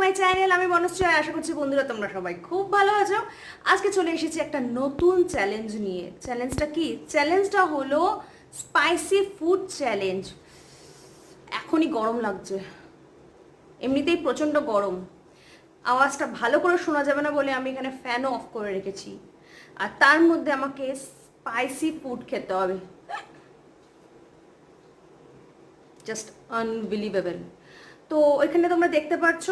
My channel. আমি বনশ্রী, আশা করছি বন্ধুরা তোমরা সবাই খুব ভালো আছো। আজকে চলে এসেছি একটা নতুন চ্যালেঞ্জ নিয়ে। চ্যালেঞ্জটা কি? চ্যালেঞ্জটা হলো স্পাইসি ফুড চ্যালেঞ্জ। এখনই গরম লাগছে, এমনিতেই প্রচণ্ড গরম। আওয়াজটা ভালো করে শোনা যাবে না বলে আমি এখানে ফ্যানও অফ করে রেখেছি, আর তার মধ্যে আমাকে স্পাইসি ফুড খেতে হবে। Just unbelievable. তো এখানে তোমরা দেখতে পাচ্ছ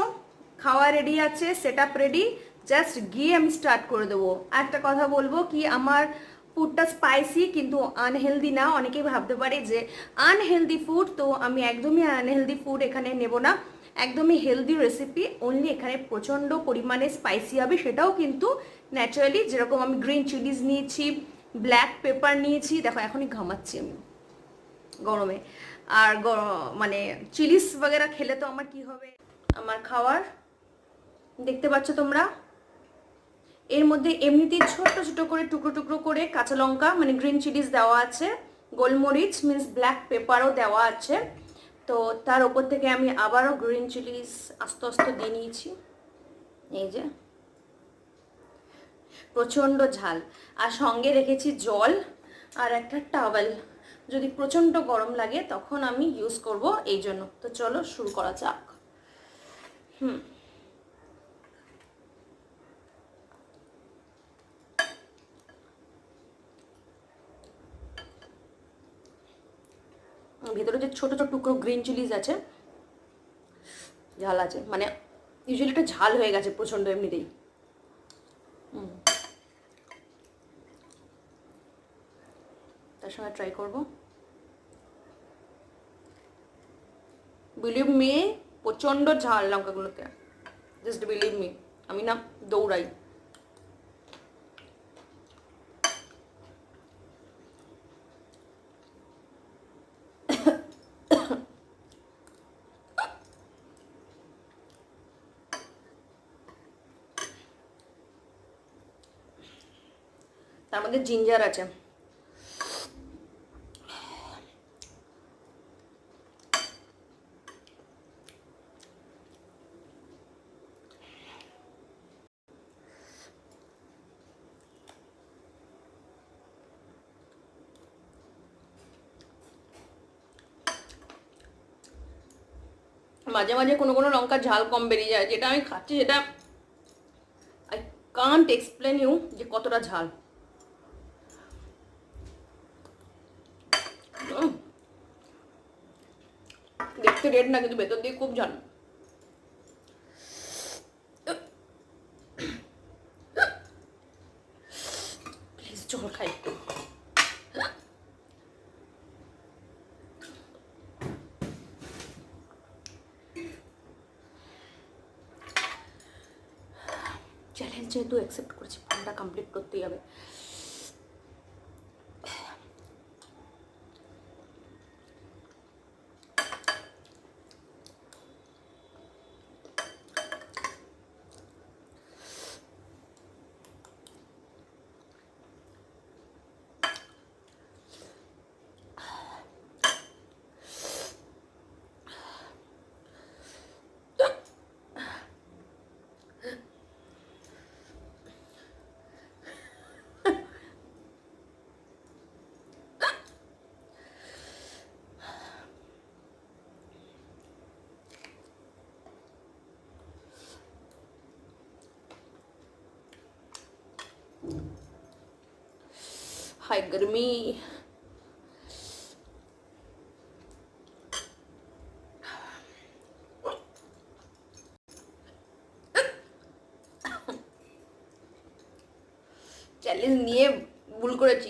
খাওয়া রেডি আছে, সেট আপ রেডি, জাস্ট গিয়ে আমি স্টার্ট করে দেবো। একটা কথা বলবো কি, আমার ফুডটা স্পাইসি কিন্তু আনহেলদি না। অনেকেই ভাবতে পারে যে আনহেলদি ফুড, তো আমি একদমই আনহেলদি ফুড এখানে নেব না, একদমই হেলদি রেসিপি। অনলি এখানে প্রচণ্ড পরিমাণে স্পাইসি হবে, সেটাও কিন্তু ন্যাচারালি। যেরকম আমি গ্রিন চিলিজ নিয়েছি, ব্ল্যাক পেপার নিয়েছি, দেখো এখনই ঘামাচ্ছি আমি গরমে। আর মানে চিলিস বগেরা খেলে তো আমার কি হবে। আমার খাওয়ার দেখতে পাচ্ছ তোমরা, এর মধ্যে এমনিতেই ছোট ছোট করে টুকরো টুকরো করে কাঁচা লঙ্কা মানে গ্রিন চিলিস দেওয়া আছে, গোলমরিচ মিন্স ব্ল্যাক পেপারও দেওয়া আছে। তো তার ওপর থেকে আমি আবারও গ্রিন চিলিস আস্তে আস্তে দিয়ে নিয়েছি। এই যে প্রচণ্ড ঝাল, আর সঙ্গে রেখেছি জল আর একটা টাওয়েল, যদি প্রচণ্ড গরম লাগে তখন আমি ইউজ করব এই জন্য। তো চলো শুরু করা যাক। ভেতরে যে ছোট ছোট টুকরো গ্রিন চিলিজ আছে, ঝাল আছে, মানে ইউজুয়ালি একটা ঝাল হয়ে গেছে প্রচণ্ড এমনিতেই। তার সঙ্গে ট্রাই করব, বিলিভ মি, প্রচণ্ড ঝাল লঙ্কাগুলোতে, জাস্ট বিলিভ মি, আমি না দৌড়াই। তার মধ্যে জিঞ্জার আছে। মাঝে মাঝে কোনো কোনো লঙ্কার ঝাল কম বেরিয়ে যায়, যেটা আমি খাচ্ছি সেটা আই কান্ট এক্সপ্লেন ইউ যে কতটা ঝাল। দেখতে রেড না, কিন্তু ভেতর দিয়ে খুব ঝাল। প্লিজ জল খাই একটু। চ্যালেঞ্জ যেহেতু অ্যাকসেপ্ট করেছি, ফোনটা কমপ্লিট করতেই হবে। हाय गर्मी, চ্যালেঞ্জ নিয়ে ভুল করেছি।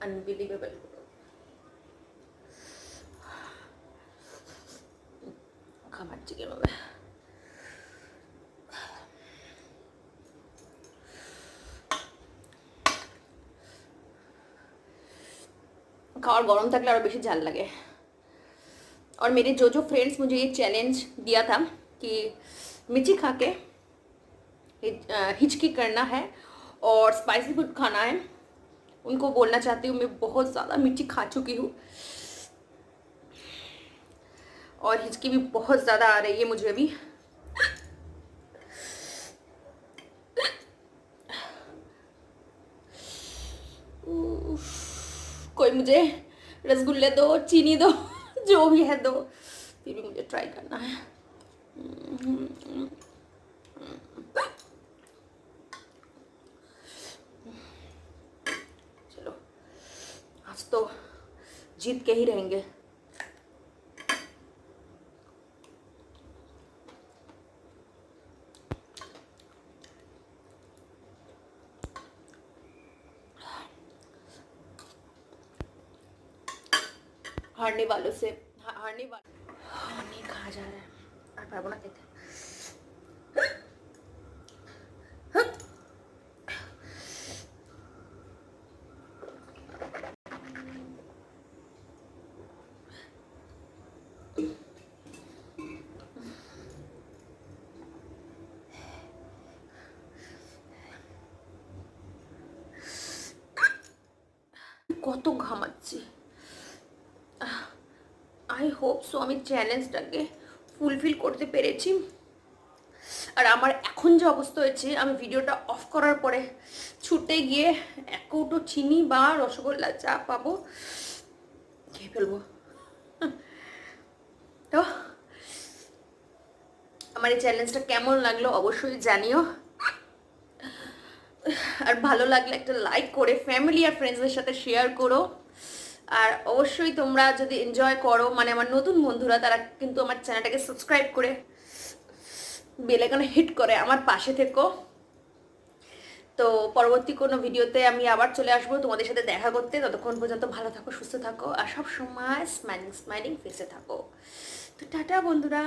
আনবিলিভেবল। খামাচ্ছি কিভাবে। खावर गरम थकले और बेशी झाल लगे। और मेरे जो फ्रेंड्स मुझे ये चैलेंज दिया था कि मिर्ची खा के हिचकी करना है और स्पाइसी फूड खाना है, उनको बोलना चाहती हूँ मैं बहुत ज़्यादा मिर्ची खा चुकी हूँ। और हिचकी भी बहुत ज़्यादा आ रही है मुझे अभी। कोई मुझे रसगुल्ले दो, चीनी दो, जो भी है दो, फिर भी मुझे ट्राई करना है। चलो आज तो जीत के ही रहेंगे। हारने वालों से हारने वाले नहीं कहा जा रहा है আর পারবো না খেতে। কত ঘামাচ্ছি। আই হোপ সো আমি চ্যালেঞ্জটাকে ফুলফিল করতে পেরেছি। আর আমার এখন যে অবস্থা হয়েছে, আমি ভিডিওটা অফ করার পরে ছুটে গিয়ে এক কৌটো চিনি বা রসগোল্লা চা পাবো খেয়ে ফেলবো। তো আমার এই চ্যালেঞ্জটা কেমন লাগলো অবশ্যই জানিও। আর ভালো লাগলে একটা লাইক করে ফ্যামিলি আর ফ্রেন্ডসদের সাথে শেয়ার করো। আর অবশ্যই তোমরা যদি এনজয় করো, মানে আমার নতুন বন্ধুরা, তারা কিন্তু আমার চ্যানেলটাকে সাবস্ক্রাইব করে বেল আইকনে হিট করে আমার পাশে থেকো। তো পরবর্তী কোনো ভিডিওতে আমি আবার চলে আসবো তোমাদের সাথে দেখা করতে। ততক্ষণ পর্যন্ত ভালো থাকো, সুস্থ থাকো, আর সব সময় স্মাইলিং স্মাইলিং ফেসে থাকো। তো টাটা বন্ধুরা।